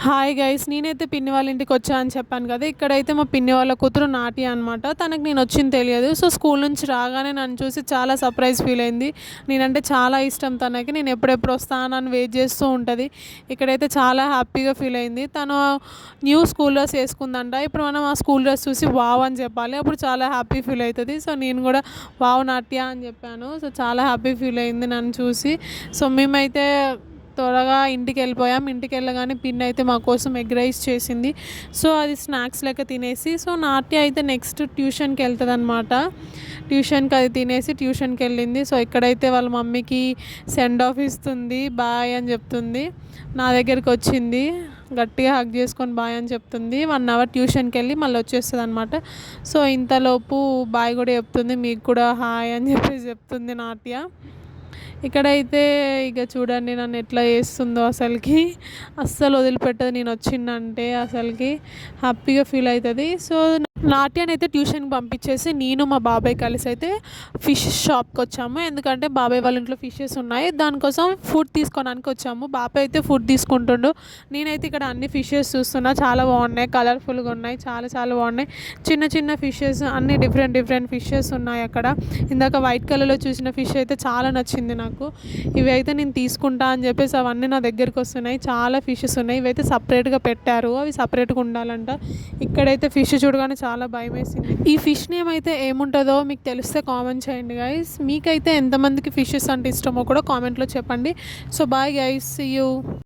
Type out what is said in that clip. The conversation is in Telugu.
హాయ్ గైస్, నేనైతే పిన్ని వాళ్ళ ఇంటికి వచ్చా అని చెప్పాను కదా. ఇక్కడైతే మా పిన్ని వాళ్ళ కూతురు నాట్య అనమాట. తనకు నేను వచ్చింది తెలియదు. సో స్కూల్ నుంచి రాగానే నన్ను చూసి చాలా సర్ప్రైజ్ ఫీల్ అయింది. నేనంటే చాలా ఇష్టం తనకి. నేను ఎప్పుడెప్పుడు వస్తానని వెయిట్ చేస్తూ ఉంటుంది. ఇక్కడైతే చాలా హ్యాపీగా ఫీల్ అయింది. తను న్యూ స్కూల్ డ్రెస్ వేసుకుందంట. ఇప్పుడు మనం ఆ స్కూల్ డ్రెస్ చూసి వావ్ అని చెప్పాలి, అప్పుడు చాలా హ్యాపీ ఫీల్ అవుతుంది. సో నేను కూడా వావ్ నాట్య అని చెప్పాను. సో చాలా హ్యాపీ ఫీల్ అయింది నన్ను చూసి. సో మేమైతే త్వరగా ఇంటికి వెళ్ళిపోయాం. ఇంటికి వెళ్ళగానే పిన్ అయితే మా కోసం ఎగ్ రైస్ చేసింది. సో అది స్నాక్స్ లెక్క తినేసి, సో నాట్య అయితే నెక్స్ట్ ట్యూషన్కి వెళ్తుంది అనమాట. ట్యూషన్కి అది తినేసి ట్యూషన్కి వెళ్ళింది. సో ఇక్కడైతే వాళ్ళ మమ్మీకి సెండ్ ఆఫ్ ఇస్తుంది, బాయ్ అని చెప్తుంది. నా దగ్గరికి వచ్చింది, గట్టిగా హగ్ చేసుకొని బాయ్ అని చెప్తుంది. 1 అవర్ ట్యూషన్కి వెళ్ళి మళ్ళీ వచ్చేస్తుంది అనమాట. సో ఇంతలోపు బాయ్ కూడా చెప్తుంది, మీకు కూడా హాయ్ అని చెప్పేసి చెప్తుంది నాట్య. ఇక్కడైతే ఇక చూడండి నన్ను ఎట్లా చేస్తుందో, అస్సలు వదిలిపెట్టదు. నేను వచ్చిందంటే అసలుకి హ్యాపీగా ఫీల్ అవుతుంది. సో నాట్యాన్ని అయితే ట్యూషన్కి పంపించేసి నేను మా బాబాయ్ కలిసి అయితే ఫిష్ షాప్కి వచ్చాము. ఎందుకంటే బాబాయ్ వాళ్ళ ఇంట్లో ఫిషెస్ ఉన్నాయి, దానికోసం ఫుడ్ తీసుకోవడానికి వచ్చాము. బాబాయ్ అయితే ఫుడ్ తీసుకుంటుండు, నేనైతే ఇక్కడ అన్ని ఫిషెస్ చూస్తున్నా. చాలా బాగున్నాయి, కలర్ఫుల్గా ఉన్నాయి, చాలా చాలా బాగున్నాయి. చిన్న చిన్న ఫిషెస్, అన్ని డిఫరెంట్ ఫిషెస్ ఉన్నాయి అక్కడ. ఇందాక వైట్ కలర్లో చూసిన ఫిష్ అయితే చాలా నచ్చింది నాకు. ఇవి అయితే నేను తీసుకుంటా అని చెప్పేసి అవన్నీ నా దగ్గరికి వస్తున్నాయి. చాలా ఫిషెస్ ఉన్నాయి, ఇవైతే సపరేట్గా పెట్టారు, అవి సపరేట్గా ఉండాలంట. ఇక్కడైతే ఫిష్ చూడగానే చాలా భయం వేసింది. ఈ ఫిష్ నేమ్ అయితే ఏముంటుందో మీకు తెలిస్తే కామెంట్ చేయండి గైస్. మీకైతే ఎంతమందికి ఫిషెస్ అంటే ఇష్టమో కూడా కామెంట్లో చెప్పండి. So bye guys, see you.